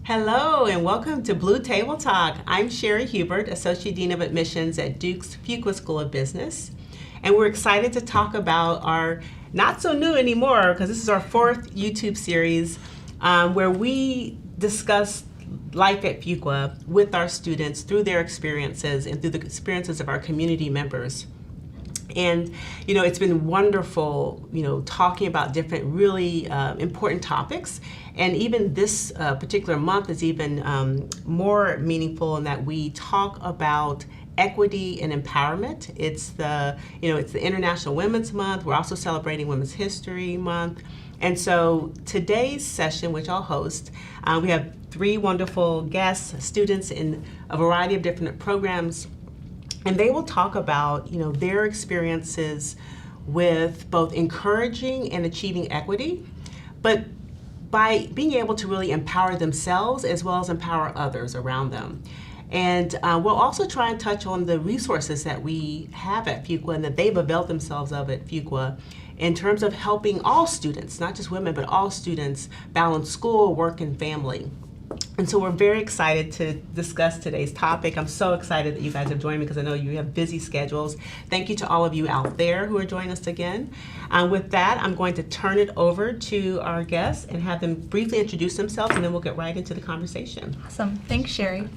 Hello and welcome to Blue Table Talk. I'm Sherry Hubert, Associate Dean of Admissions at Duke's Fuqua School of Business. And we're excited to talk about our not so new anymore, because this is our fourth YouTube series where we discuss life at Fuqua with our students through their experiences and through the experiences of our community members. And, it's been wonderful, talking about different really important topics. And even this particular month is even more meaningful in that we talk about equity and empowerment. It's the International Women's Month. We're also celebrating Women's History Month. And so today's session, which I'll host, we have three wonderful guests, students in a variety of different programs. And they will talk about, their experiences with both encouraging and achieving equity, but by being able to really empower themselves as well as empower others around them. And we'll also try and touch on the resources that we have at Fuqua and that they've availed themselves of at Fuqua in terms of helping all students, not just women, but all students balance school, work, and family. And so we're very excited to discuss today's topic. I'm so excited that you guys have joined me because I know you have busy schedules. Thank you to all of you out there who are joining us again. With that, I'm going to turn it over to our guests and have them briefly introduce themselves, and then we'll get right into the conversation. Awesome. Thanks, Sherry.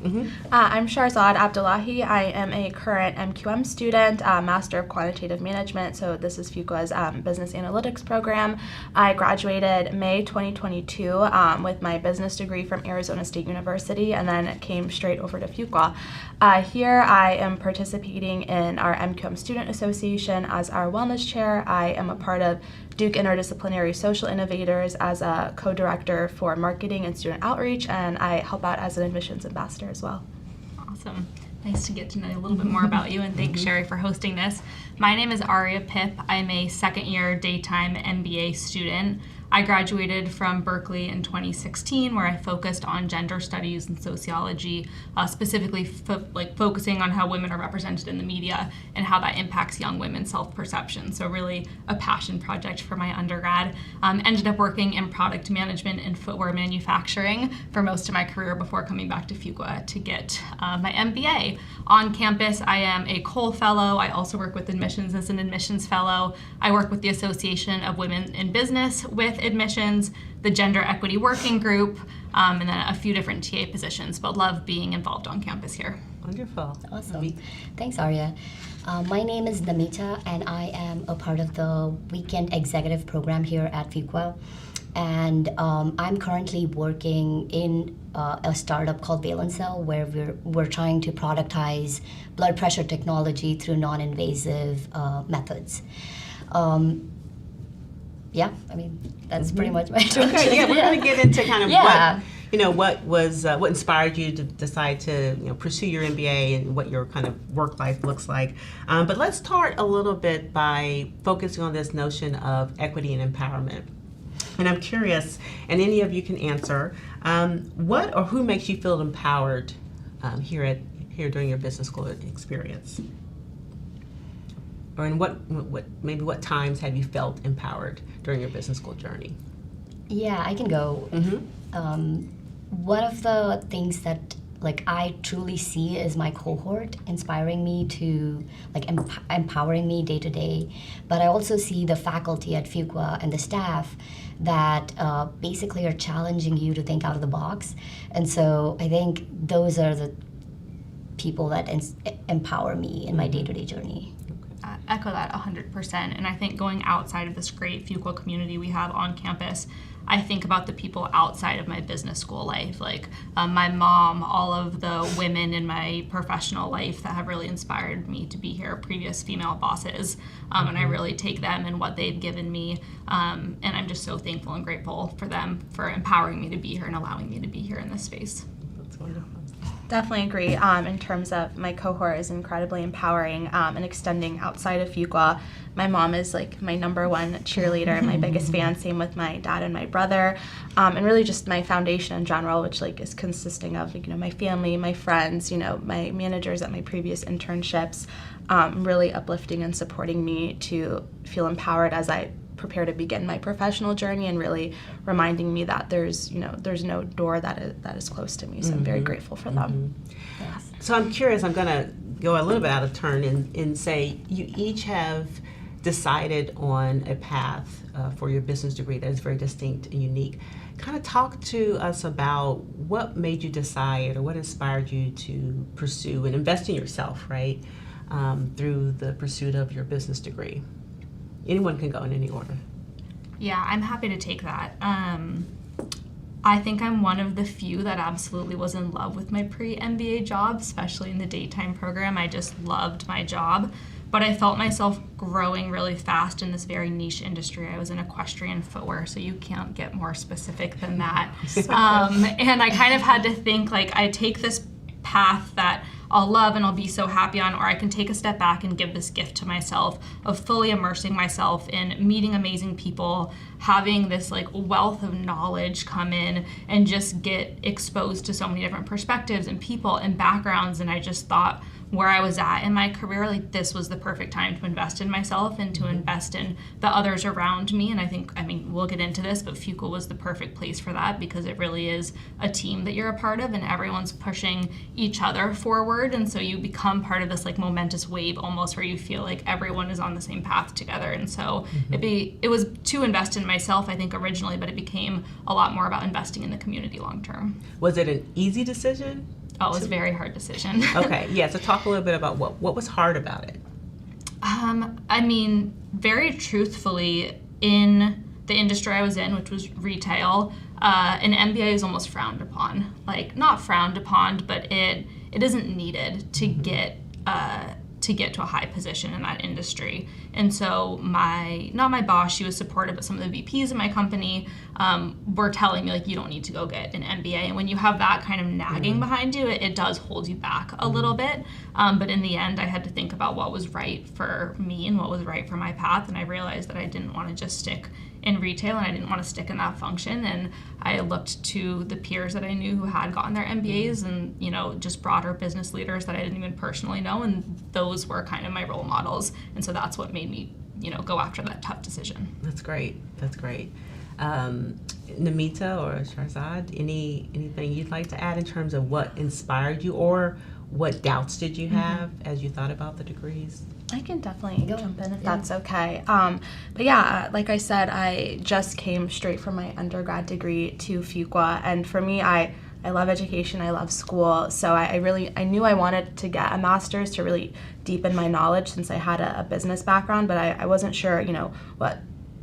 I'm Sharzad Abdullahi. I am a current MQM student, Master of Quantitative Management. So this is Fuqua's Business Analytics program. I graduated May 2022 with my business degree from Arizona State University, and then came straight over to Fuqua. Here I am participating in our MQM Student Association as our wellness chair. I am a part of Duke Interdisciplinary Social Innovators as a co-director for marketing and student outreach, and I help out as an admissions ambassador as well. Awesome. Nice to get to know a little bit more about you, and thanks, Sherry, for hosting this. My name is Aria Pip. I'm a second-year daytime MBA student. I graduated from Berkeley in 2016, where I focused on gender studies and sociology, specifically focusing on how women are represented in the media and how that impacts young women's self-perception. So really a passion project for my undergrad. Ended up working in product management and footwear manufacturing for most of my career before coming back to Fuqua to get my MBA. On campus, I am a Cole Fellow. I also work with admissions as an admissions fellow. I work with the Association of Women in Business with admissions, the Gender Equity Working Group, and then a few different TA positions, but love being involved on campus here. Wonderful. Awesome. Thanks, Aria. My name is Namita, and I am a part of the Weekend Executive Program here at Fuqua. And I'm currently working in a startup called Valencell, where we're trying to productize blood pressure technology through non-invasive methods. Yeah, I mean, that's pretty much my introduction. Okay, yeah, we're going to get into kind of what inspired you to decide to pursue your MBA and what your kind of work life looks like. But let's start a little bit by focusing on this notion of equity and empowerment. And I'm curious, and any of you can answer, what or who makes you feel empowered here during your business school experience? Or in what times have you felt empowered during your business school journey? Yeah, I can go. One of the things that I truly see is my cohort inspiring me to empowering me day to day. But I also see the faculty at Fuqua and the staff that basically are challenging you to think out of the box. And so I think those are the people that empower me in my day-to-day journey. Echo that 100%. And I think going outside of this great Fuqua community we have on campus, I think about the people outside of my business school life, like my mom, all of the women in my professional life that have really inspired me to be here, previous female bosses, and I really take them and what they've given me, and I'm just so thankful and grateful for them for empowering me to be here and allowing me to be here in this space. That's wonderful. Definitely agree. In terms of my cohort is incredibly empowering and extending outside of Fuqua. My mom is my number one cheerleader and my biggest fan. Same with my dad and my brother, and really just my foundation in general, which is consisting of my family, my friends, my managers at my previous internships, really uplifting and supporting me to feel empowered as I prepare to begin my professional journey, and really reminding me that there's no door that is close to me. So I'm very grateful for them. Yes. So I'm curious, I'm going to go a little bit out of turn and say you each have decided on a path for your business degree that is very distinct and unique. Kind of talk to us about what made you decide or what inspired you to pursue and invest in yourself, right, through the pursuit of your business degree. Anyone can go in any order. Yeah, I'm happy to take that. I think I'm one of the few that absolutely was in love with my pre-MBA job, especially in the daytime program. I just loved my job, but I felt myself growing really fast in this very niche industry. I was in equestrian footwear, so you can't get more specific than that. And I kind of had to think, like, I take this path that I'll love and I'll be so happy on, or I can take a step back and give this gift to myself of fully immersing myself in meeting amazing people, having this like wealth of knowledge come in and just get exposed to so many different perspectives and people and backgrounds. And I just thought, where I was at in my career, like this was the perfect time to invest in myself and to invest in the others around me. And I mean, we'll get into this, but Fuqua was the perfect place for that because it really is a team that you're a part of and everyone's pushing each other forward. And so you become part of this like momentous wave almost where you feel like everyone is on the same path together. And so it was to invest in myself, I think originally, but it became a lot more about investing in the community long term. Was it an easy decision? Oh, it was a very hard decision. Okay, yeah, so talk a little bit about what was hard about it. I mean, very truthfully, in the industry I was in, which was retail, an MBA is almost frowned upon. Like, not frowned upon, but it isn't needed to get to a high position in that industry. And so not my boss, she was supportive, but some of the VPs in my company were telling me, like, you don't need to go get an MBA. And when you have that kind of nagging behind you, it does hold you back a little bit. But in the end, I had to think about what was right for me and what was right for my path. And I realized that I didn't want to just stick in retail and I didn't want to stick in that function. And I looked to the peers that I knew who had gotten their MBAs and, you know, just broader business leaders that I didn't even personally know. And those were kind of my role models. And so that's what made me, you know, go after that tough decision. That's great. That's great. Namita or Sharzad, anything you'd like to add in terms of what inspired you or what doubts did you have as you thought about the degrees? I can definitely jump in if that's okay. But yeah, like I said, I just came straight from my undergrad degree to Fuqua, and for me, I love education, I love school, so I knew I wanted to get a master's to really deepen my knowledge since I had a business background, but I wasn't sure, you know, what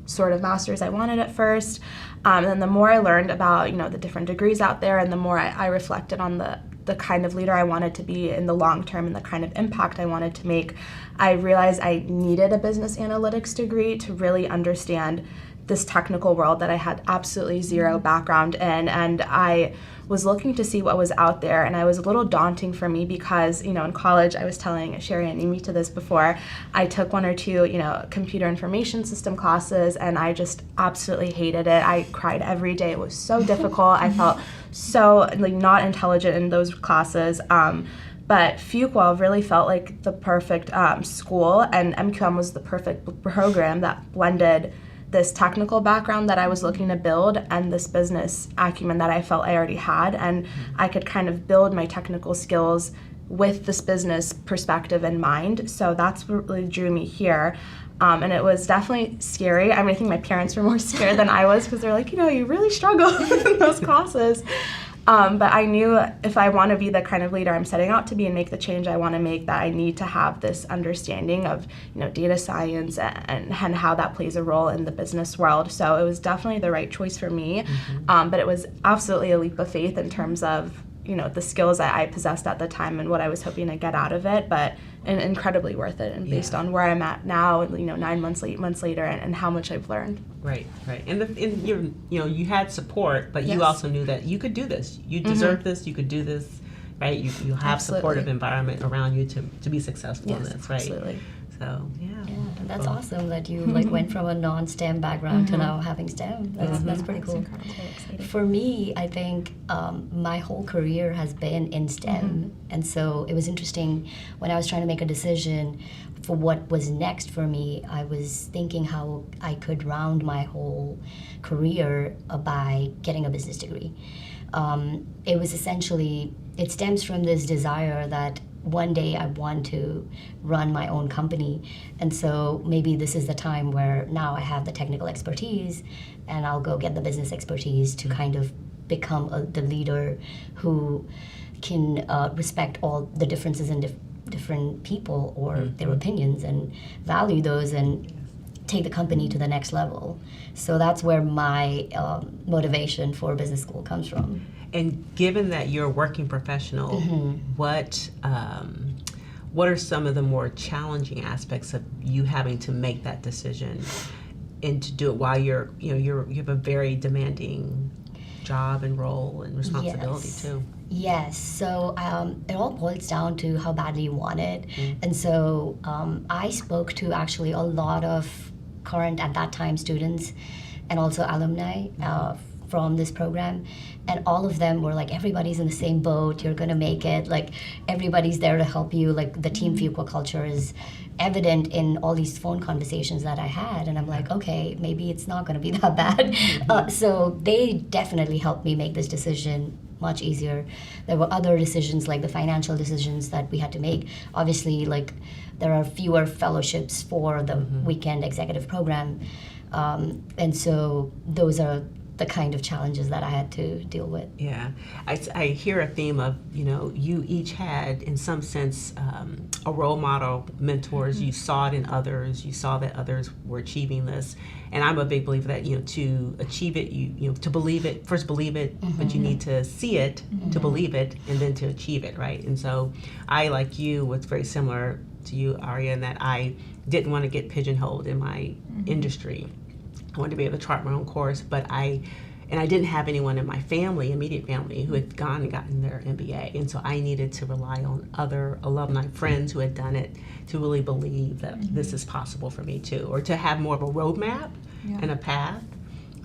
sort of master's I wanted at first. And then the more I learned about, you know, the different degrees out there, and the more I reflected on the kind of leader I wanted to be in the long term and the kind of impact I wanted to make, I realized I needed a business analytics degree to really understand this technical world that I had absolutely zero background in. And I was looking to see what was out there, and I was a little daunting for me because, you know, in college, I was telling Sherry and Amy to this before, I took 1 or 2, you know, computer information system classes, and I just absolutely hated it. I cried every day. It was so difficult. I felt so like not intelligent in those classes. But Fuqua really felt like the perfect school, and MQM was the perfect program that blended this technical background that I was looking to build and this business acumen that I felt I already had, and I could kind of build my technical skills with this business perspective in mind. So that's what really drew me here. And it was definitely scary. I mean, I think my parents were more scared than I was because they're like, you know, you really struggle in those classes. But I knew if I want to be the kind of leader I'm setting out to be and make the change I want to make, that I need to have this understanding of, you know, data science and how that plays a role in the business world. So it was definitely the right choice for me. But it was absolutely a leap of faith in terms of, you know, the skills that I possessed at the time and what I was hoping to get out of it, but incredibly worth it. And based on where I'm at now, you know, 8 months later, and how much I've learned. Right. And you know, you had support, but you Yes. also knew that you could do this. You deserve this. You could do this, right? You have Absolutely. supportive environment around you to be successful in Yes, this, right? absolutely. So yeah. That's awesome that you like went from a non-STEM background to now having STEM. That's pretty cool. For me, I think my whole career has been in STEM, and so it was interesting when I was trying to make a decision for what was next for me. I was thinking how I could round my whole career by getting a business degree. It was essentially, it stems from this desire that one day I want to run my own company, and so maybe this is the time where now I have the technical expertise and I'll go get the business expertise to kind of become the leader who can respect all the differences in different people or their opinions and value those and take the company to the next level. So that's where my motivation for business school comes from. And given that you're a working professional, what are some of the more challenging aspects of you having to make that decision and to do it while you have a very demanding job and role and responsibility too? Yes, so it all boils down to how badly you want it. And so I spoke to actually a lot of current, at that time, students and also alumni from this program, and all of them were like, everybody's in the same boat, you're gonna make it, like everybody's there to help you, like the Team Fuqua culture is evident in all these phone conversations that I had, and I'm like, okay, maybe it's not gonna be that bad. So they definitely helped me make this decision much easier. There were other decisions, like the financial decisions that we had to make. Obviously, like there are fewer fellowships for the weekend executive program, and so those are the kind of challenges that I had to deal with. Yeah, I hear a theme of, you each had, in some sense, a role model, mentors. You saw it in others. You saw that others were achieving this. And I'm a big believer that, to achieve it, to believe it, first believe it, but you need to see it to believe it, and then to achieve it, right? And so I, like you, was very similar to you, Arya, in that I didn't want to get pigeonholed in my industry. I wanted to be able to chart my own course, but I didn't have anyone in my family, immediate family, who had gone and gotten their MBA. And so I needed to rely on other alumni friends who had done it to really believe that this is possible for me too, or to have more of a roadmap and a path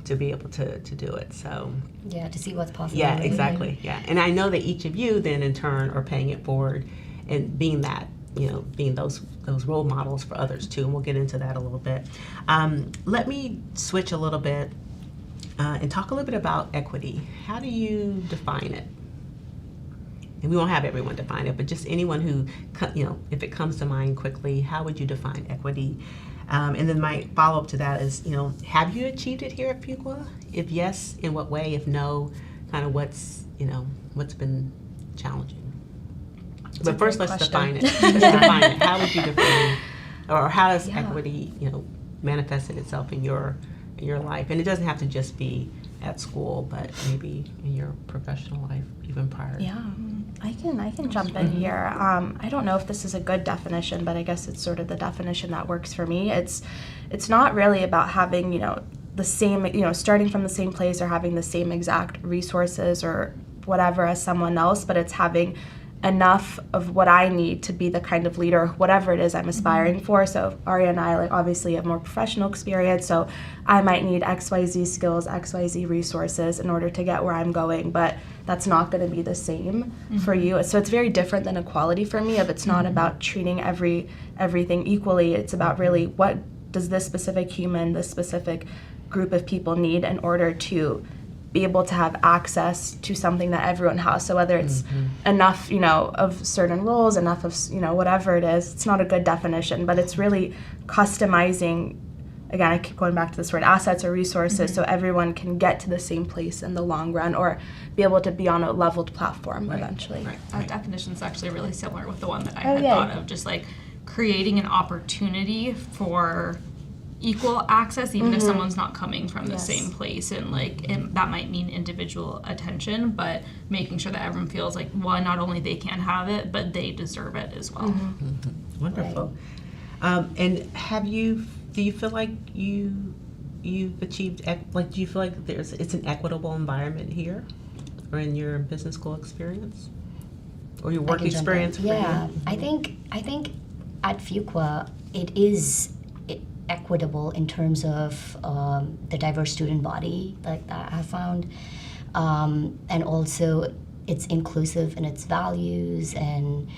to be able to do it. So yeah, to see what's possible. Yeah, exactly. Yeah. And I know that each of you then in turn are paying it forward and being that, being those role models for others too, and we'll get into that a little bit. Let me switch a little bit and talk a little bit about equity. How do you define it? And we won't have everyone define it, but just anyone who, if it comes to mind quickly, how would you define equity? And then my follow-up to that is, have you achieved it here at Fuqua? If yes, in what way? If no, kind of what's been challenging? But first, let's define it. Let's define it. How would you define, or how does equity, manifested itself in your life? And it doesn't have to just be at school, but maybe in your professional life, even prior. Yeah, I can jump in here. I don't know if this is a good definition, but I guess it's sort of the definition that works for me. It's not really about having, the same, starting from the same place or having the same exact resources or whatever as someone else, but it's having enough of what I need to be the kind of leader, whatever it is I'm aspiring for. So Arya and I obviously have more professional experience, so I might need XYZ skills, XYZ resources in order to get where I'm going, but that's not going to be the same for you. So it's very different than equality for me. If it's not about treating everything equally, it's about really what does this specific human, this specific group of people need in order to be able to have access to something that everyone has. So whether it's enough, of certain roles, enough of, whatever it is, it's not a good definition, but it's really customizing, again, I keep going back to this word, assets or resources, so everyone can get to the same place in the long run or be able to be on a leveled platform eventually. Our definition is actually really similar with the one that I had thought of, just like creating an opportunity for equal access, even if someone's not coming from the same place, and that might mean individual attention, but making sure that everyone feels like, one, not only they can have it, but they deserve it as well. Wonderful. And do you feel like you've achieved, do you feel like it's an equitable environment here, or in your business school experience, or your work experience? Yeah, I think at Fuqua, it is equitable in terms of the diverse student body that I have found, and also it's inclusive in its values, and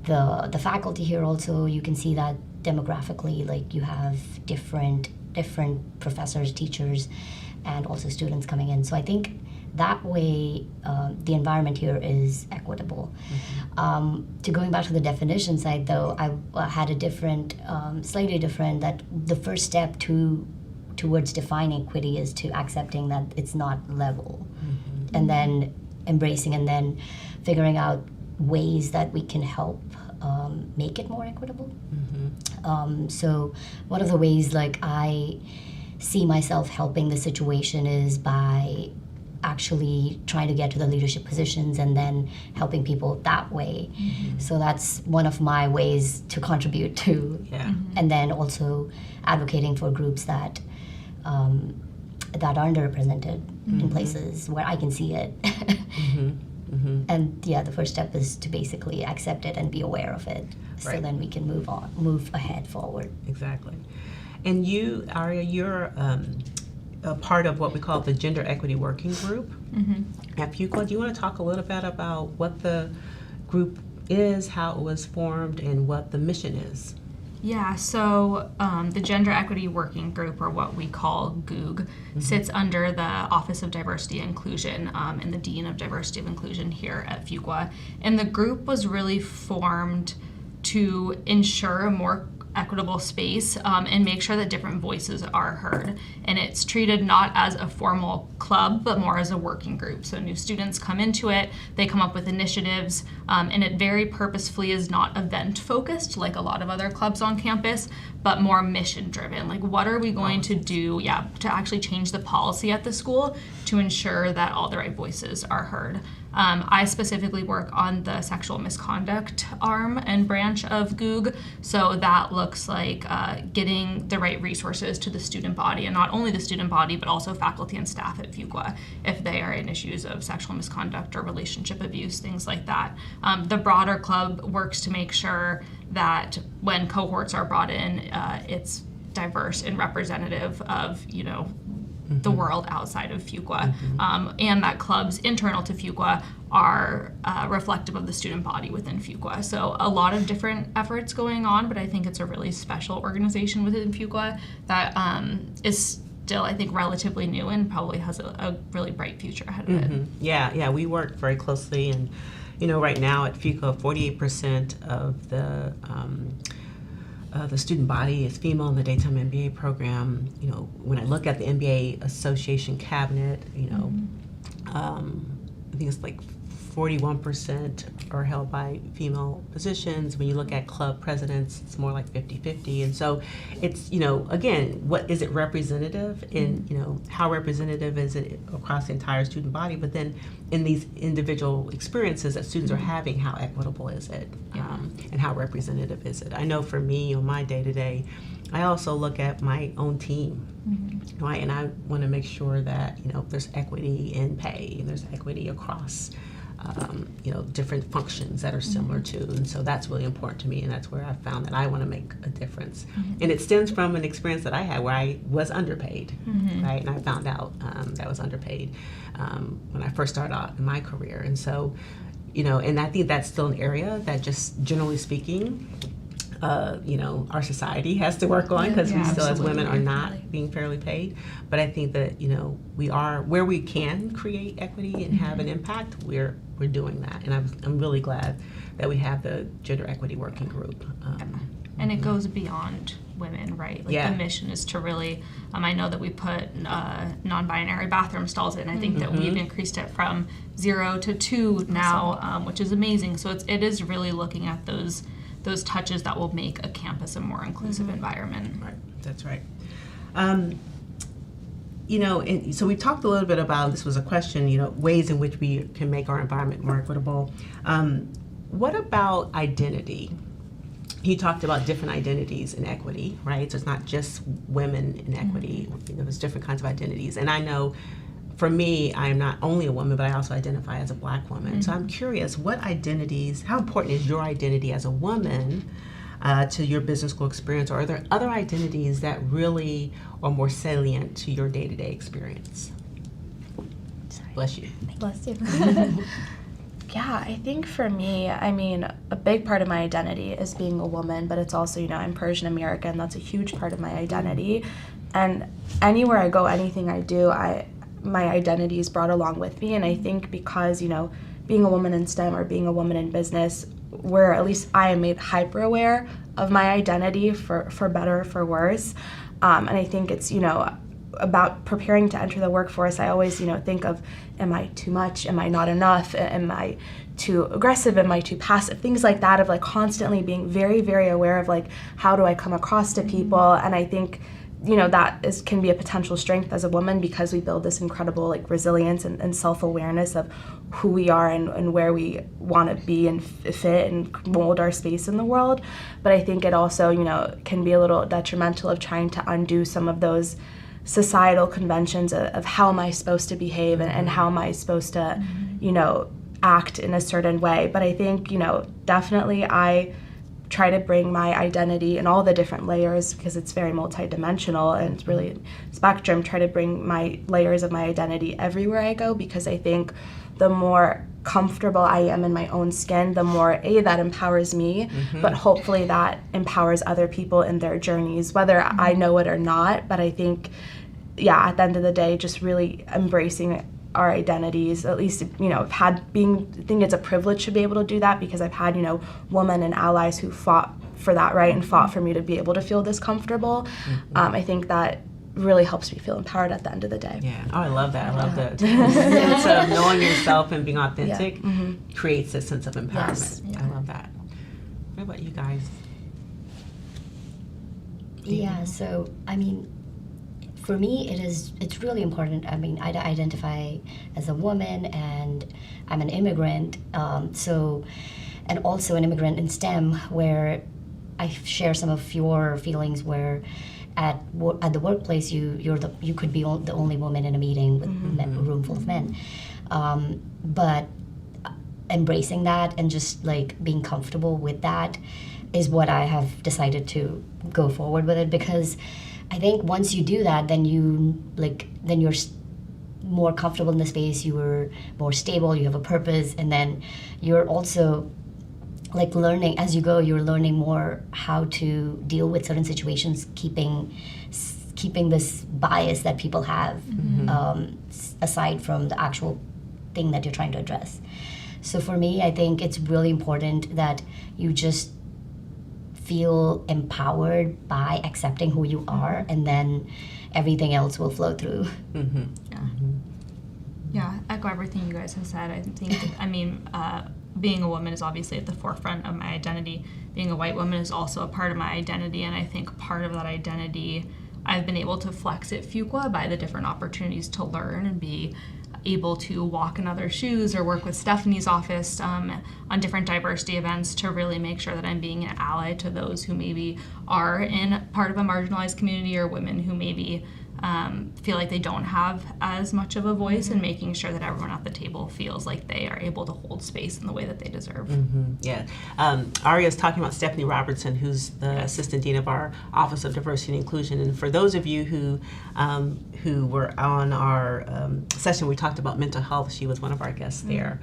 the faculty here also, you can see that demographically, like you have different professors, teachers, and also students coming in. So I think that way the environment here is equitable. To going back to the definition side though, I had a different, slightly different, that the first step towards defining equity is to accepting that it's not level, and then embracing and then figuring out ways that we can help make it more equitable. So one of the ways like I see myself helping the situation is by actually trying to get to the leadership positions and then helping people that way. So that's one of my ways to contribute to. And then also advocating for groups that that are underrepresented in places where I can see it. And yeah, the first step is to basically accept it and be aware of it, so then we can move ahead forward. Exactly. And you, Aria, you're a part of what we call the Gender Equity Working Group at Fuqua. Do you want to talk a little bit about what the group is, how it was formed, and what the mission is? Yeah, so the Gender Equity Working Group, or what we call GOOG, sits under the Office of Diversity and Inclusion and the Dean of Diversity and Inclusion here at Fuqua. And the group was really formed to ensure a more equitable space and make sure that different voices are heard. And it's treated not as a formal club, but more as a working group. So new students come into it, they come up with initiatives, and it very purposefully is not event focused like a lot of other clubs on campus, but more mission driven. Like, what are we going to do, to actually change the policy at the school to ensure that all the right voices are heard. I specifically work on the sexual misconduct arm and branch of GOOG, so that looks like getting the right resources to the student body, and not only the student body, but also faculty and staff at Fuqua if they are in issues of sexual misconduct or relationship abuse, things like that. The broader club works to make sure that when cohorts are brought in, it's diverse and representative of, the world outside of Fuqua, and that clubs internal to Fuqua are reflective of the student body within Fuqua. So a lot of different efforts going on, but I think it's a really special organization within Fuqua that is still, I think, relatively new and probably has a really bright future ahead of it. Yeah, we work very closely, and right now at Fuqua, 48% of the student body is female in the daytime MBA program. When I look at the MBA Association cabinet, I think it's like 41% are held by female positions. When you look at club presidents, it's more like 50-50. And so it's, again, what is it representative in, how representative is it across the entire student body? But then in these individual experiences that students are having, how equitable is it? And how representative is it? I know for me, on my day-to-day, I also look at my own team, right? And I want to make sure that, there's equity in pay, and there's equity across different functions that are similar to, and so that's really important to me, and that's where I found that I want to make a difference. And it stems from an experience that I had where I was underpaid, right? And I found out that I was underpaid when I first started out in my career, and so, and I think that's still an area that, just generally speaking, our society has to work on, because we still, as women, are not being fairly paid. But I think that, we are, where we can create equity and have an impact, we're doing that. And I'm really glad that we have the Gender Equity Working Group. And it goes beyond women, right? Like, the mission is to really, I know that we put non-binary bathroom stalls in. I think that we've increased it from 0 to 2 now, which is amazing. So it is really looking at those touches that will make a campus a more inclusive environment. Right, that's right. And so we talked a little bit about, this was a question, ways in which we can make our environment more equitable. What about identity? You talked about different identities in equity, right? So it's not just women in equity. There's different kinds of identities. And I know, for me, I am not only a woman, but I also identify as a Black woman. So I'm curious, what identities, how important is your identity as a woman to your business school experience, or are there other identities that really are more salient to your day-to-day experience? Bless you. Bless you. Yeah, I think for me, I mean, a big part of my identity is being a woman, but it's also, I'm Persian American. That's a huge part of my identity. And anywhere I go, anything I do, my identity is brought along with me. And I think because, being a woman in STEM or being a woman in business, where at least I am made hyper aware of my identity for better or for worse. And I think it's, about preparing to enter the workforce, I always, think of, am I too much? Am I not enough? Am I too aggressive? Am I too passive? Things like that, of like constantly being very, very aware of like, how do I come across to people? And I think, that can be a potential strength as a woman, because we build this incredible like resilience and self-awareness of who we are and where we want to be and fit and mold our space in the world. But I think it also, can be a little detrimental of trying to undo some of those societal conventions of how am I supposed to behave and how am I supposed to, act in a certain way. But I think, definitely I try to bring my identity in all the different layers, because it's very multidimensional and it's really spectrum, try to bring my layers of my identity everywhere I go, because I think the more comfortable I am in my own skin, the more that empowers me, but hopefully that empowers other people in their journeys, whether I know it or not. But I think, at the end of the day, just really embracing our identities, at least, I think it's a privilege to be able to do that, because I've had, women and allies who fought for that, right, and fought for me to be able to feel this comfortable. I think that really helps me feel empowered at the end of the day. Yeah. Oh, I love that. I love the sense of knowing yourself and being authentic creates a sense of empowerment. Yes. I love that. What about you guys? Yeah, so I mean, for me, it's really important. I mean, I identify as a woman, and I'm an immigrant. And also an immigrant in STEM, where I share some of your feelings. Where at the workplace, you could be the only woman in a meeting with a room full of men, but embracing that and just like being comfortable with that is what I have decided to go forward with it, because I think once you do that, then you're more comfortable in the space, you're more stable, you have a purpose, and then you're also like learning as you go, you're learning more how to deal with certain situations, keeping this bias that people have aside from the actual thing that you're trying to address. So for me, I think it's really important that you just feel empowered by accepting who you are, and then everything else will flow through. Yeah, echo everything you guys have said. I think, being a woman is obviously at the forefront of my identity. Being a white woman is also a part of my identity, and I think part of that identity I've been able to flex at Fuqua by the different opportunities to learn and be able to walk in other shoes or work with Stephanie's office on different diversity events to really make sure that I'm being an ally to those who maybe are in part of a marginalized community, or women who maybe feel like they don't have as much of a voice, and making sure that everyone at the table feels like they are able to hold space in the way that they deserve. Yeah. Aria is talking about Stephanie Robertson, who's the Assistant Dean of our Office of Diversity and Inclusion. And for those of you who were on our session, we talked about mental health. She was one of our guests there.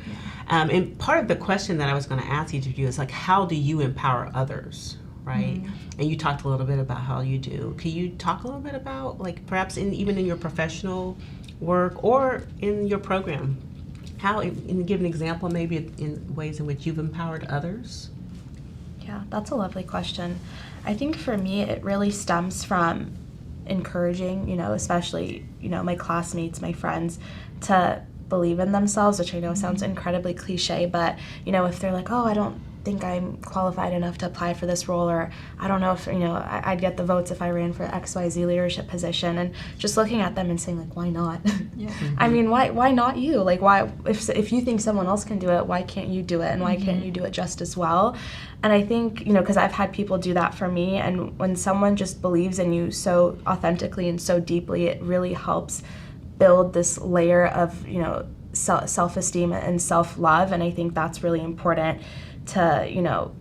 And part of the question that I was going to ask each of you is like, how do you empower others? Right? And you talked a little bit about how you do. Can you talk a little bit about, like, perhaps even in your professional work or in your program, how, and give an example maybe in ways in which you've empowered others? Yeah, that's a lovely question. I think for me, it really stems from encouraging, especially, my classmates, my friends, to believe in themselves, which I know sounds incredibly cliche, but, if they're like, oh, I don't think I'm qualified enough to apply for this role, or I don't know if I'd get the votes if I ran for XYZ leadership position, and just looking at them and saying like, why not? I mean, why not you? Like, why, if you think someone else can do it, why can't you do it, and why can't you do it just as well? And I think, because I've had people do that for me, and when someone just believes in you so authentically and so deeply, it really helps build this layer of self-esteem and self-love. And I think that's really important to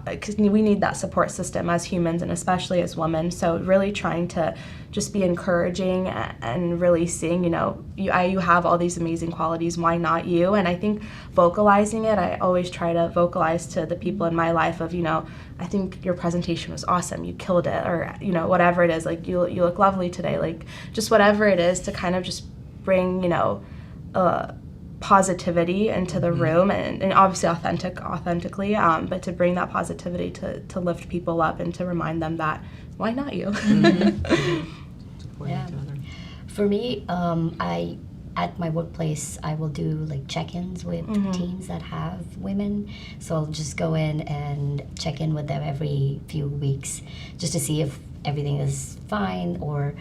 because we need that support system as humans and especially as women. So really trying to just be encouraging and really seeing, you have all these amazing qualities, why not you? And I think vocalizing it, I always try to vocalize to the people in my life of, I think your presentation was awesome, you killed it, or, whatever it is, like you look lovely today, like just whatever it is to kind of just bring, positivity into the room and obviously authentically, but to bring that positivity to lift people up and to remind them that why not you? Yeah. For me, I at my workplace I will do like check-ins with teams that have women. So I'll just go in and check in with them every few weeks just to see if everything is fine. Or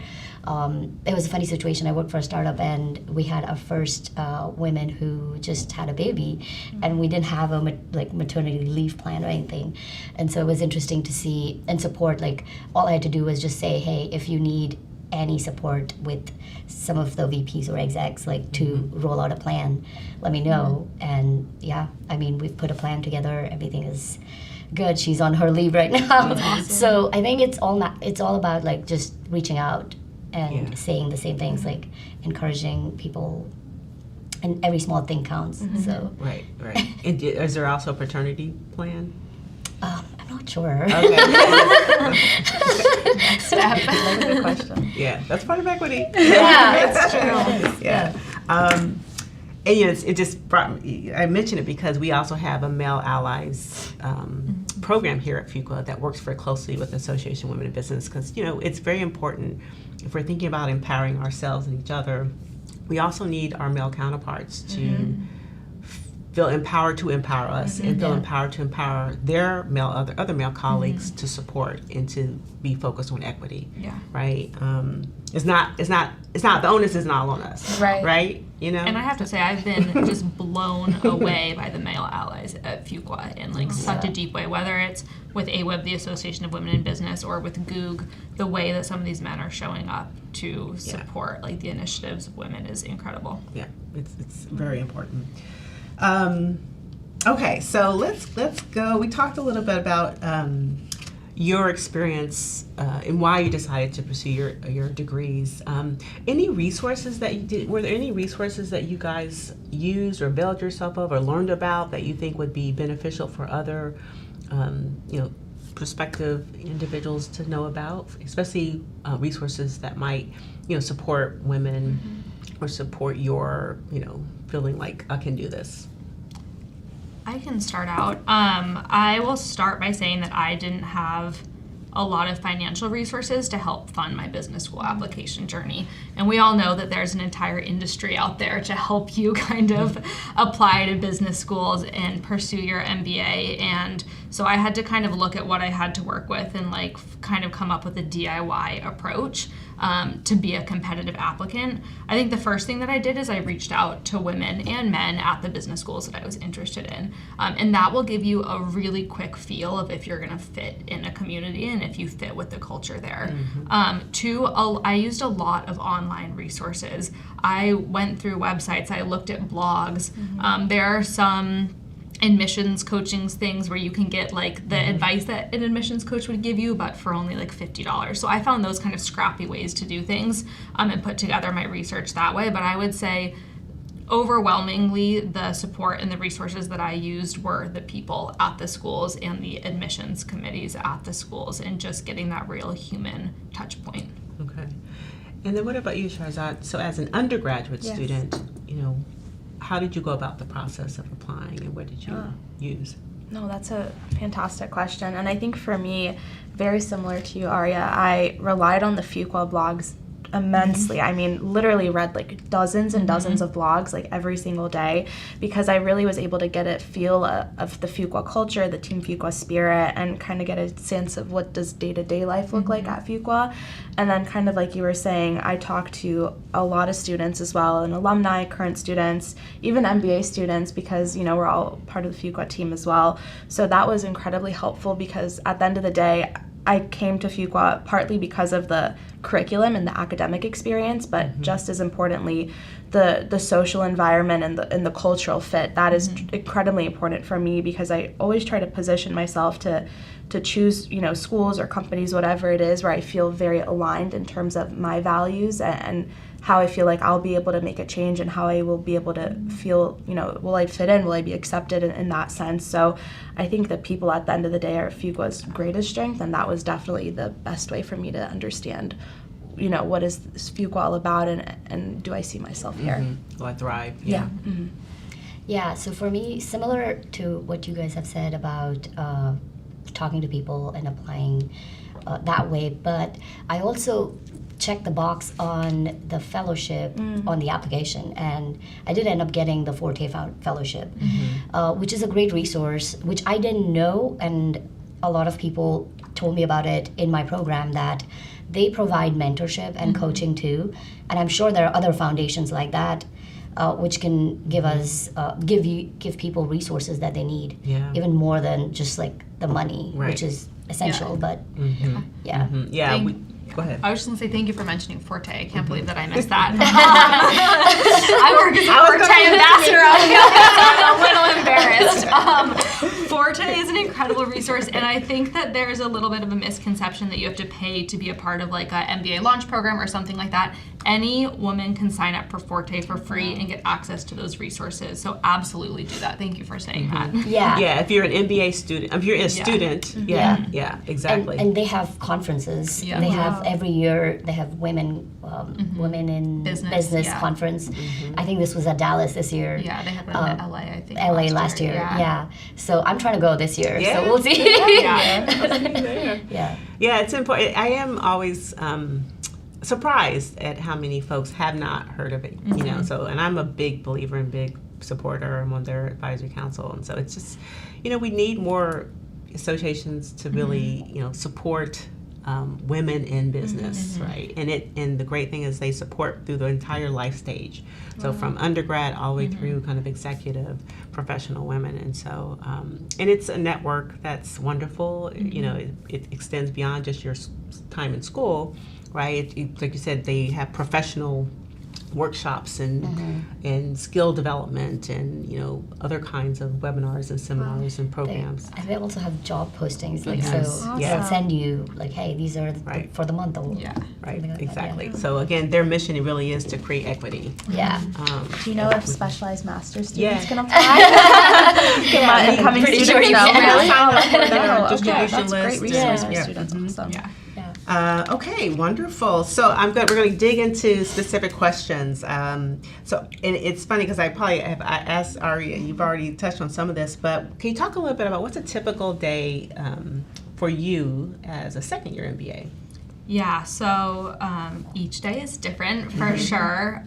it was a funny situation. I worked for a startup and we had our first women who just had a baby, and we didn't have a maternity leave plan or anything. And so it was interesting to see and support. Like all I had to do was just say, hey, if you need any support with some of the VPs or execs, like to roll out a plan, let me know. And yeah, I mean, we've put a plan together. Everything is good. She's on her leave right now. Awesome. So I think it's all about like just reaching out and saying the same things, like encouraging people, and every small thing counts. So Right. And is there also a paternity plan? I'm not sure. Okay. Next step. That's a good question. Yeah, that's part of equity. Yeah, That's true. Yeah. And it just brought me, I mentioned it because we also have a Male Allies program here at Fuqua that works very closely with the Association of Women in Business, because, it's very important if we're thinking about empowering ourselves and each other. We also need our male counterparts to feel empowered to empower us and feel empowered to empower their other male colleagues to support and to be focused on equity. Yeah. Right. It's not the onus is not on us. Right. Right. And I have to say, I've been just blown away by the Male Allies at Fuqua in like such a deep way, whether it's with AWIB, the Association of Women in Business, or with Goog, the way that some of these men are showing up to support like the initiatives of women is incredible. Yeah. It's very important. Okay, so let's go. We talked a little bit about your experience and why you decided to pursue your degrees. Any resources that you did? Were there any resources that you guys used or availed yourself of or learned about that you think would be beneficial for other, prospective individuals to know about, especially resources that might, support women or support your, feeling like I can do this? I can start out. I will start by saying that I didn't have a lot of financial resources to help fund my business school application journey. And we all know that there's an entire industry out there to help you kind of apply to business schools and pursue your MBA. And so I had to kind of look at what I had to work with and like kind of come up with a DIY approach to be a competitive applicant. I think the first thing that I did is I reached out to women and men at the business schools that I was interested in. And that will give you a really quick feel of if you're gonna fit in a community and if you fit with the culture there. I used a lot of online resources. I went through websites, I looked at blogs. There are some admissions coaching things where you can get like the advice that an admissions coach would give you, but for only like $50. So I found those kind of scrappy ways to do things and put together my research that way. But I would say overwhelmingly the support and the resources that I used were the people at the schools and the admissions committees at the schools, and just getting that real human touch point. Okay. And then what about you, Sharzad? So as an undergraduate student, how did you go about the process of applying, and what did you use? No, that's a fantastic question. And I think for me, very similar to you, Arya, I relied on the Fuqua blogs immensely. I mean, literally read like dozens and dozens of blogs like every single day, because I really was able to get a feel of the Fuqua culture, the Team Fuqua spirit, and kind of get a sense of what does day-to-day life look like at Fuqua. And then kind of like you were saying, I talked to a lot of students as well, and alumni, current students, even MBA students, because, we're all part of the Fuqua team as well. So that was incredibly helpful, because at the end of the day, I came to Fuqua partly because of the curriculum and the academic experience, but just as importantly, the social environment and the cultural fit. That is incredibly important for me, because I always try to position myself to choose, schools or companies, whatever it is, where I feel very aligned in terms of my values and how I feel like I'll be able to make a change, and how I will be able to feel, will I fit in, will I be accepted in that sense. So I think that people at the end of the day are Fuqua's greatest strength, and that was definitely the best way for me to understand, what is Fuqua all about, and do I see myself here? Will I thrive? Yeah. Yeah, so for me, similar to what you guys have said about talking to people and applying that way, but I also checked the box on the fellowship on the application, and I did end up getting the Forte Fellowship, which is a great resource, which I didn't know, and a lot of people told me about it in my program, that they provide mentorship and coaching too, and I'm sure there are other foundations like that which can give us give people resources that they need, even more than just like the money, which is essential. But Go ahead. I was just going to say thank you for mentioning Forte. I can't believe that I missed that. I work as a Forte ambassador. I'm a little embarrassed. Forte is an incredible resource, and I think that there's a little bit of a misconception that you have to pay to be a part of like a MBA launch program or something like that. Any woman can sign up for Forte for free and get access to those resources. So absolutely do that. Thank you for saying that. Yeah, if you're an MBA student, if you're a student, exactly. And they have conferences. They have every year. They have women in business conference. I think this was at Dallas this year. Yeah, they had one in LA. I think LA last year. Yeah. So I'm trying to go this year. Yeah. So we'll see. Yeah, it's important. I am always surprised at how many folks have not heard of it. So, and I'm a big believer and big supporter. I'm on their advisory council, and so it's just, we need more associations to really, support women in business, right? And the great thing is they support through the entire life stage. So from undergrad all the way through kind of executive professional women. And so, and it's a network that's wonderful. It extends beyond just your time in school, right? Like you said, they have professional workshops and skill development and other kinds of webinars and seminars and programs. They also have job postings, like Awesome. they'll send you like, hey, these are for the month. Or Right, like exactly. So again, their mission really is to create equity. Yeah. Do you know if specialized master's students can apply? Incoming pretty students? sure you No, can. really? Their Okay, distribution that's a great list. resource for Yeah. students. Awesome. Okay, wonderful. So we're going to dig into specific questions. And it's funny because I asked Aria, you've already touched on some of this, but can you talk a little bit about what's a typical day for you as a second year MBA? Yeah, so each day is different for sure.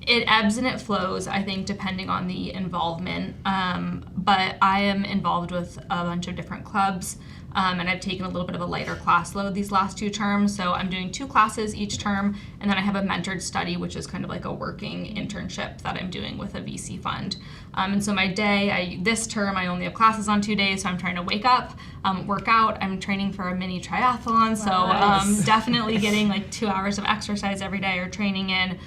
It ebbs and it flows, I think, depending on the involvement. But I am involved with a bunch of different clubs, and I've taken a little bit of a lighter class load these last 2 terms. So I'm doing 2 classes each term, and then I have a mentored study, which is kind of like a working internship that I'm doing with a VC fund. And so my day, this term, I only have classes on 2 days, so I'm trying to wake up, work out. I'm training for a mini triathlon, so definitely getting like 2 hours of exercise every day or training in.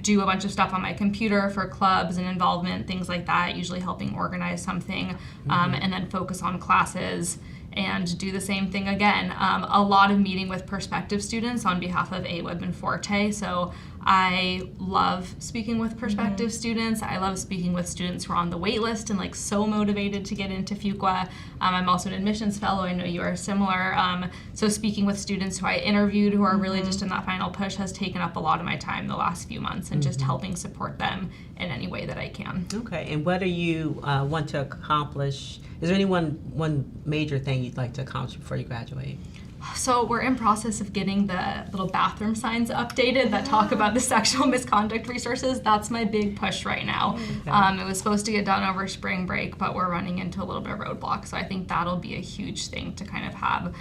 Do a bunch of stuff on my computer for clubs and involvement, things like that, usually helping organize something, and then focus on classes and do the same thing again. A lot of meeting with prospective students on behalf of AWIB and Forte. So I love speaking with prospective students. I love speaking with students who are on the wait list and like so motivated to get into Fuqua. I'm also an admissions fellow. I know you are similar. So speaking with students who I interviewed who are really just in that final push has taken up a lot of my time the last few months, and just helping support them in any way that I can. Okay, and what do you want to accomplish? Is there any one major thing you'd like to accomplish before you graduate? So we're in process of getting the little bathroom signs updated that talk about the sexual misconduct resources. That's my big push right now. It was supposed to get done over spring break, but we're running into a little bit of roadblock. So I think that'll be a huge thing to kind of have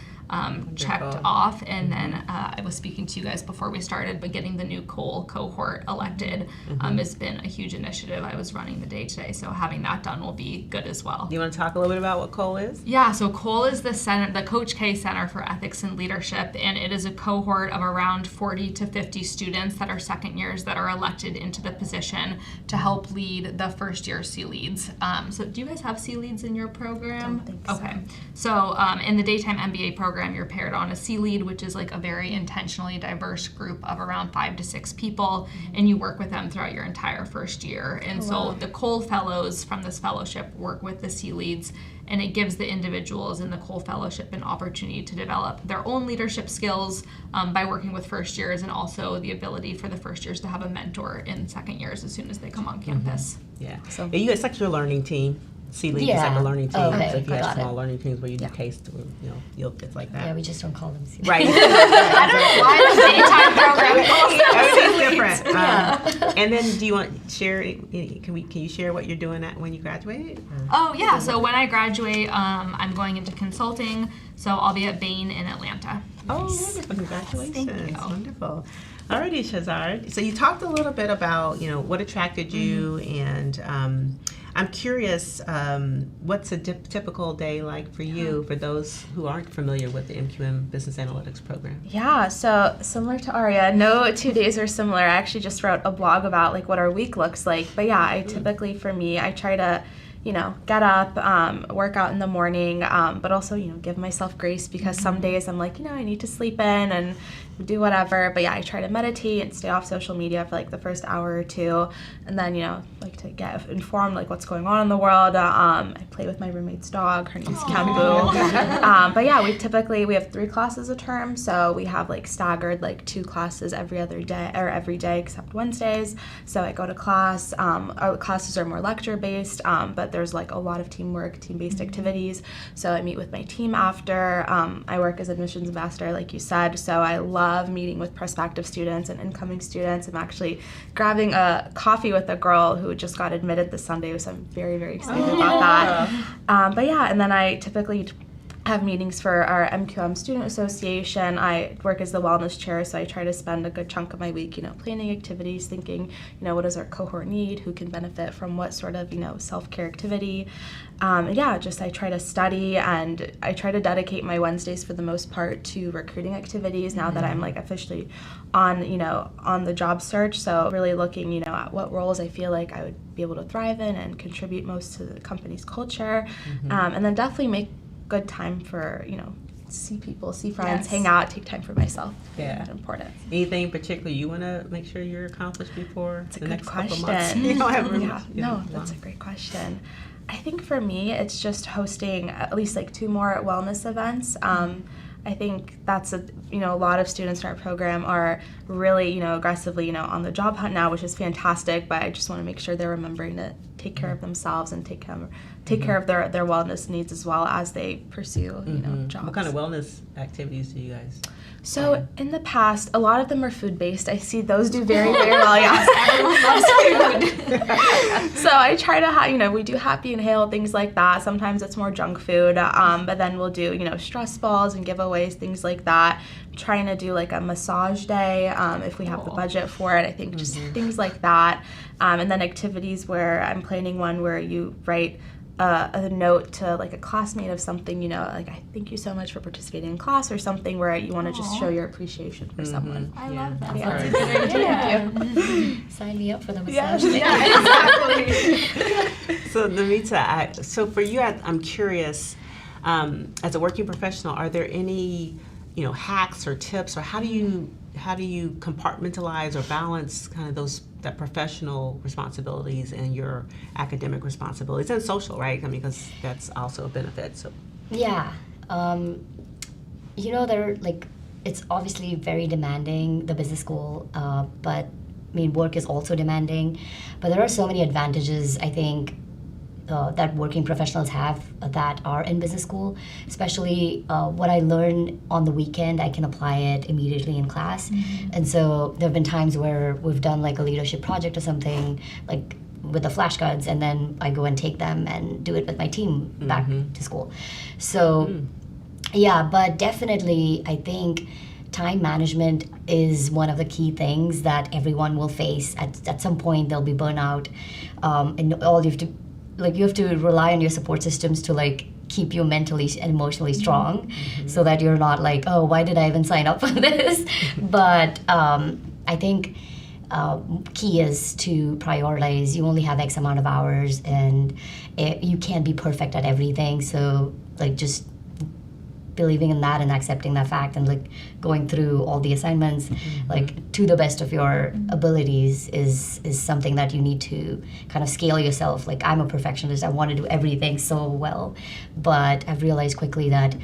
checked off. And then I was speaking to you guys before we started, but getting the new Cole cohort elected has been a huge initiative. I was running the day today, so having that done will be good as well. Do you want to talk a little bit about what Cole is? Yeah, so Cole is the Coach K Center for Ethics and Leadership, and it is a cohort of around 40 to 50 students that are second years that are elected into the position to help lead the first year C Leads. So do you guys have C Leads in your program? Don't think so. Okay. So in the daytime MBA program, you're paired on a C Lead, which is like a very intentionally diverse group of around 5 to 6 people, and you work with them throughout your entire first year. And so the Cole Fellows from this fellowship work with the C Leads, and it gives the individuals in the Cole Fellowship an opportunity to develop their own leadership skills by working with first years, and also the ability for the first years to have a mentor in second years as soon as they come on campus. Yeah. So- Yeah, it's like your learning team. C-League is like Yeah. a learning team. Okay, So if you have got it. small learning teams where you do Yeah. case, it's like that. Yeah, we just don't call them. Right. I don't know why the daytime program Everything's different. And then, do you want to share? Can you share what you're doing when you graduate? Oh yeah, so when I graduate, I'm going into consulting, so I'll be at Bain in Atlanta. Oh, wonderful! Congratulations! Thank you. Wonderful. Alrighty, Shazad. So you talked a little bit about what attracted you, and I'm curious, what's a typical day like for you, for those who aren't familiar with the MQM Business Analytics program? Yeah, so similar to Aria, no 2 days are similar. I actually just wrote a blog about like what our week looks like. But yeah, I typically, for me, I try to, get up, work out in the morning, but also, give myself grace, because some days I'm like, I need to sleep in and do whatever. But yeah, I try to meditate and stay off social media for like the first hour or two, and then like to get informed like what's going on in the world. I play with my roommate's dog. Her name's Kambu. But yeah, we have 3 classes a term, so we have like staggered like 2 classes every other day, or every day except Wednesdays. So I go to class. Our classes are more lecture based, but there's like a lot of teamwork, team-based activities. So I meet with my team after. I work as admissions ambassador, like you said, so I love meeting with prospective students and incoming students. I'm actually grabbing a coffee with a girl who just got admitted this Sunday, so I'm very, very excited about that. But yeah, and then I typically have meetings for our MQM Student Association. I work as the wellness chair, so I try to spend a good chunk of my week, planning activities, thinking, what does our cohort need, who can benefit from what sort of, self-care activity. I try to study, and I try to dedicate my Wednesdays for the most part to recruiting activities now that I'm like officially on the job search. So really looking, at what roles I feel like I would be able to thrive in and contribute most to the company's culture. And then definitely make good time for, see people, see friends, Yes. hang out, take time for myself. Yeah. That's important. Anything in particular you want to make sure you're accomplished before That's a the good next couple question. months? You don't have room. Yeah, no, that's a great question. I think for me, it's just hosting at least like 2 more wellness events. I think that's a lot of students in our program are really, aggressively, on the job hunt now, which is fantastic, but I just want to make sure they're remembering to take care of themselves and take care of their wellness needs as well as they pursue, jobs. What kind of wellness activities do you guys? So in the past, a lot of them are food-based. I see those do very, very well. Yes, everyone loves food. So I try to, we do happy inhale, things like that. Sometimes it's more junk food, but then we'll do, stress balls and giveaways, things like that. I'm trying to do like a massage day if we have the budget for it. I think just things like that. And then activities where I'm planning one where you write a note to like a classmate of something, like I thank you so much for participating in class, or something where you want to just show your appreciation for someone. I love that. Yeah. That's a good idea. Sign me up for the massage. So Namita, so for you, I'm curious, as a working professional, are there any, hacks or tips, or how do you compartmentalize or balance kind of that professional responsibilities and your academic responsibilities and social, right? I mean, because that's also a benefit. So Yeah. They're like, it's obviously very demanding, the business school, but work is also demanding. But there are so many advantages, I think, that working professionals have that are in business school, especially what I learn on the weekend, I can apply it immediately in class. And so there have been times where we've done like a leadership project or something, like with the flashcards, and then I go and take them and do it with my team back to school. So Yeah, but definitely, I think time management is one of the key things that everyone will face. At some point, there'll be burnout, and all you have to, like, you have to rely on your support systems to like keep you mentally and emotionally strong, so that you're not like, oh, why did I even sign up for this? But I think key is to prioritize. You only have X amount of hours, and you can't be perfect at everything. So like just believing in that and accepting that fact and like going through all the assignments like to the best of your abilities is something that you need to kind of scale yourself. Like I'm a perfectionist, I want to do everything so well, but I've realized quickly that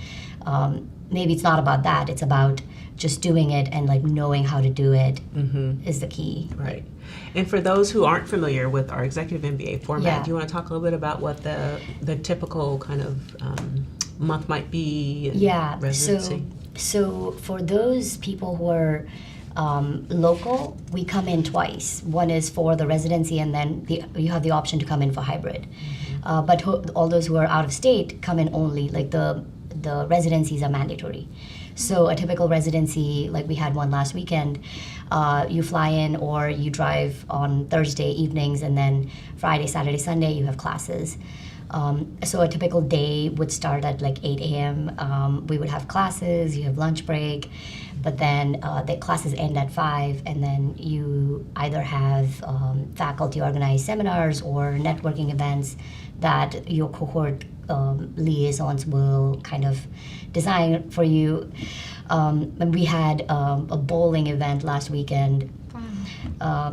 maybe it's not about that, it's about just doing it and like knowing how to do it is the key. Right. And for those who aren't familiar with our executive MBA format, Yeah. do you want to talk a little bit about what the typical kind of month might be? And Yeah. residency? So for those people who are local, we come in twice. One is for the residency, and then you have the option to come in for hybrid. But all those who are out of state come in only. Like the residencies are mandatory. So a typical residency, like we had one last weekend, you fly in or you drive on Thursday evenings, and then Friday, Saturday, Sunday you have classes. So a typical day would start at like 8 a.m. We would have classes, you have lunch break, but then the classes end at 5, and then you either have faculty organized seminars or networking events that your cohort liaisons will kind of design for you. And we had a bowling event last weekend.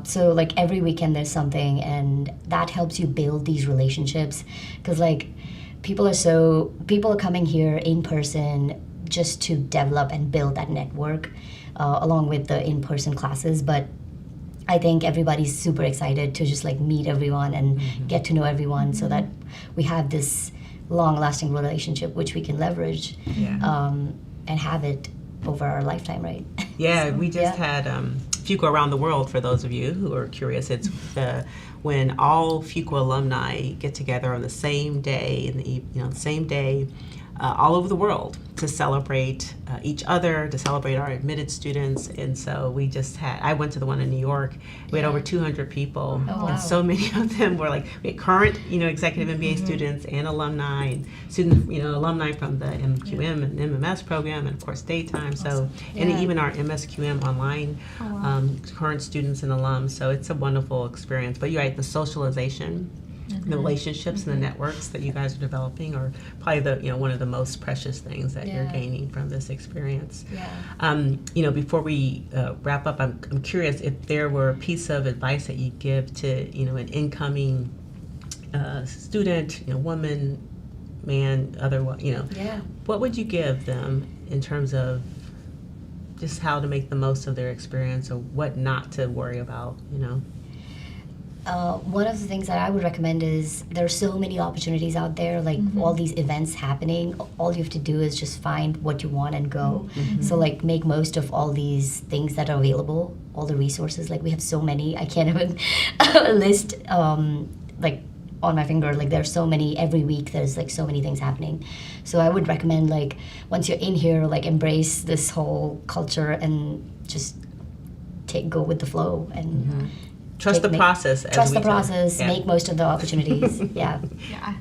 So like every weekend there's something, and that helps you build these relationships, because like people are coming here in person just to develop and build that network along with the in-person classes. But I think everybody's super excited to just like meet everyone and get to know everyone, so that we have this long-lasting relationship which we can leverage and have it over our lifetime, right? Yeah, we just had Fuqua Around the World, for those of you who are curious. It's when all Fuqua alumni get together on the same day, same day, all over the world to celebrate each other, to celebrate our admitted students. And so I went to the one in New York. We had over 200 people. Oh, wow. And so many of them were like current, executive MBA students and alumni, and students, alumni from the MQM and MMS program, and of course daytime. So, and Yeah. even our MSQM online current students and alums. So it's a wonderful experience. But you're right, the socialization, the relationships and the networks that you guys are developing are probably the one of the most precious things that you're Yeah. gaining from this experience. Yeah. Before we wrap up, I'm curious if there were a piece of advice that you give to an incoming student, woman, man, Yeah. what would you give them in terms of just how to make the most of their experience, or what not to worry about? One of the things that I would recommend is there's so many opportunities out there, like all these events happening. All you have to do is just find what you want and go. So like make most of all these things that are available, all the resources. Like we have so many, I can't even list like on my finger. Like there's so many, every week there's like so many things happening. So I would recommend, like, once you're in here, like embrace this whole culture and just go with the flow and Trust the process. Trust the process. Make most of the opportunities. Yeah. Yeah.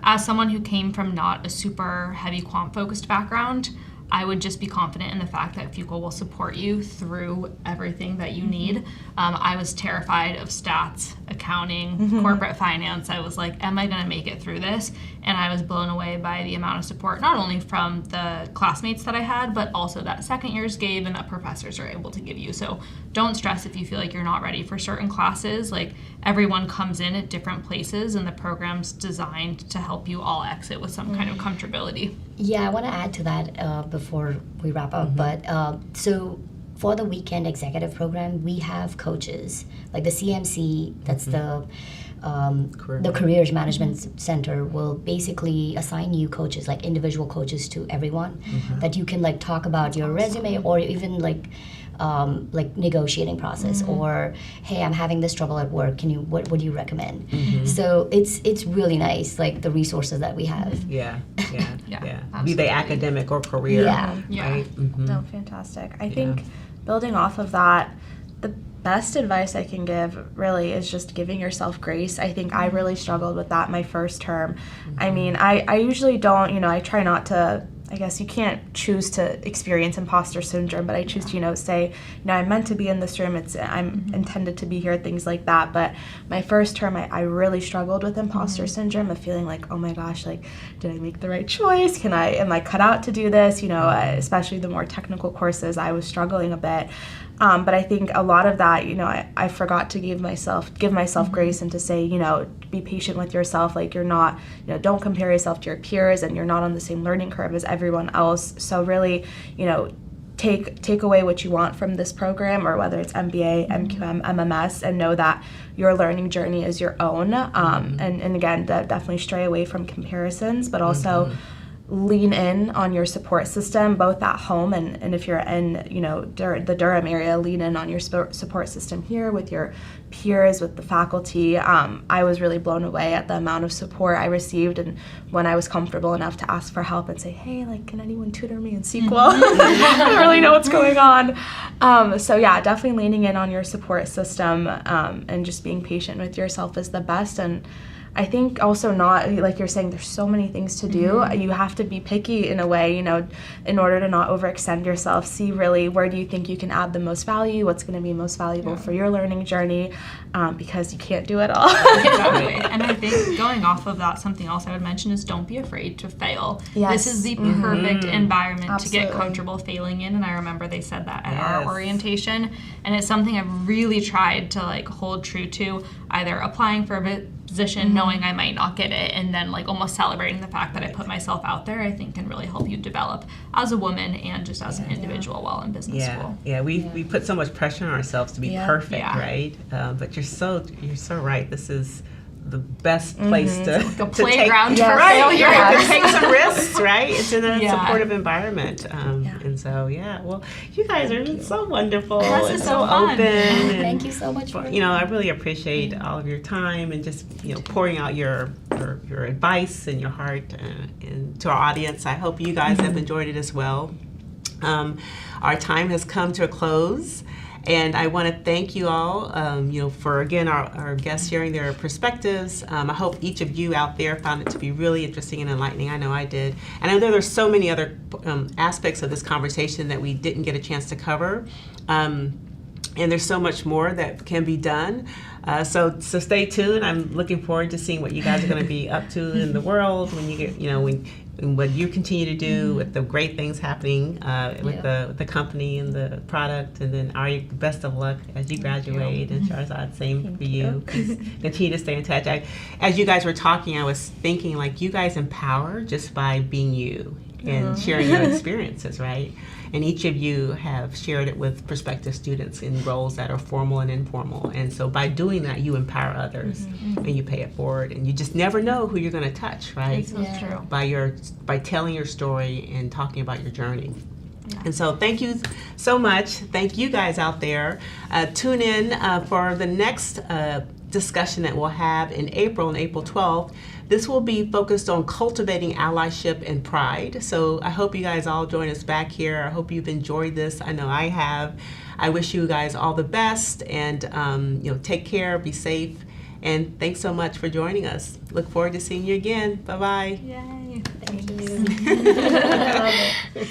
As someone who came from not a super heavy quant focused background, I would just be confident in the fact that Fuqua will support you through everything that you need. I was terrified of stats, accounting, corporate finance. I was like, am I going to make it through this? And I was blown away by the amount of support, not only from the classmates that I had, but also that second years gave and that professors are able to give you. So don't stress if you feel like you're not ready for certain classes. Like, everyone comes in at different places, and the program's designed to help you all exit with some kind of comfortability. Yeah, I want to add to that before we wrap up. But so for the weekend executive program, we have coaches. Like the CMC, that's the Careers Management Center, will basically assign you coaches, like individual coaches to everyone, that you can like talk about your resume, or even like like negotiating process, or hey, I'm having this trouble at work. What do you recommend? So it's really nice, like the resources that we have. Yeah. Yeah, Be they absolutely. academic or career. Yeah. Yeah. Right? Mhm. No, fantastic. I think building off of that, the best advice I can give really is just giving yourself grace. I think I really struggled with that my first term. I mean, I usually don't, I try not to, I guess you can't choose to experience imposter syndrome, but I choose to, say, I'm meant to be in this room. I'm intended to be here, things like that. But my first term, I really struggled with imposter syndrome of feeling like, oh my gosh, like, did I make the right choice? Am I cut out to do this? Especially the more technical courses, I was struggling a bit. But I think a lot of that, I forgot to give myself grace and to say, be patient with yourself. Like, you're not, don't compare yourself to your peers, and you're not on the same learning curve as everyone else. So really, take away what you want from this program, or whether it's MBA, MQM, MMS, and know that your learning journey is your own. And again, definitely stray away from comparisons, but also lean in on your support system, both at home and if you're in, the Durham area, lean in on your support system here with your peers, with the faculty. I was really blown away at the amount of support I received, and when I was comfortable enough to ask for help and say, hey, like, can anyone tutor me in SQL? I don't really know what's going on. So yeah, definitely leaning in on your support system, and just being patient with yourself is the best. And I think also, not like you're saying, there's so many things to do. You have to be picky in a way, in order to not overextend yourself. See really where do you think you can add the most value, what's going to be most valuable for your learning journey, because you can't do it all. Exactly. And I think going off of that, something else I would mention is don't be afraid to fail. Yes. This is the perfect environment to get Absolutely. comfortable failing in, and I remember they said that at our Yes. orientation, and it's something I've really tried to like hold true to, either applying for a position knowing I might not get it, and then like almost celebrating the fact that I put myself out there, I think can really help you develop as a woman and just as an individual while in business school. Yeah, we put so much pressure on ourselves to be Yeah. perfect, Yeah. right? But you're so right. This is the best place to The to playground take, Yes. for right? failure. Yeah, to take some risks, right? It's in a Yeah. supportive environment, and so well, you guys are so wonderful This and is so so fun. open. And, Thank you so much for I really appreciate all of your time and just pouring out your advice and your heart and to our audience. I hope you guys have enjoyed it as well. Our time has come to a close, and I want to thank you all, for again our guests sharing their perspectives. I hope each of you out there found it to be really interesting and enlightening. I know I did, and I know there's so many other aspects of this conversation that we didn't get a chance to cover. And there's so much more that can be done. So stay tuned. I'm looking forward to seeing what you guys are going to be up to in the world when you get, and what you continue to do with the great things happening with the company and the product. And then Ari, best of luck as you graduate. And Sharzad, same for you. Please continue to stay in touch. As you guys were talking, I was thinking like you guys empower just by being you and sharing your experiences, right? And each of you have shared it with prospective students in roles that are formal and informal. And so by doing that, you empower others and you pay it forward. And you just never know who you're going to touch, right? That's true. By telling your story and talking about your journey. And so thank you so much. Thank you guys out there. Tune in for the next discussion that we'll have in April, on April 12th. This will be focused on cultivating allyship and pride. So I hope you guys all join us back here. I hope you've enjoyed this. I know I have. I wish you guys all the best, and take care, be safe, and thanks so much for joining us. Look forward to seeing you again. Bye-bye. Yay. Thank you. I love it.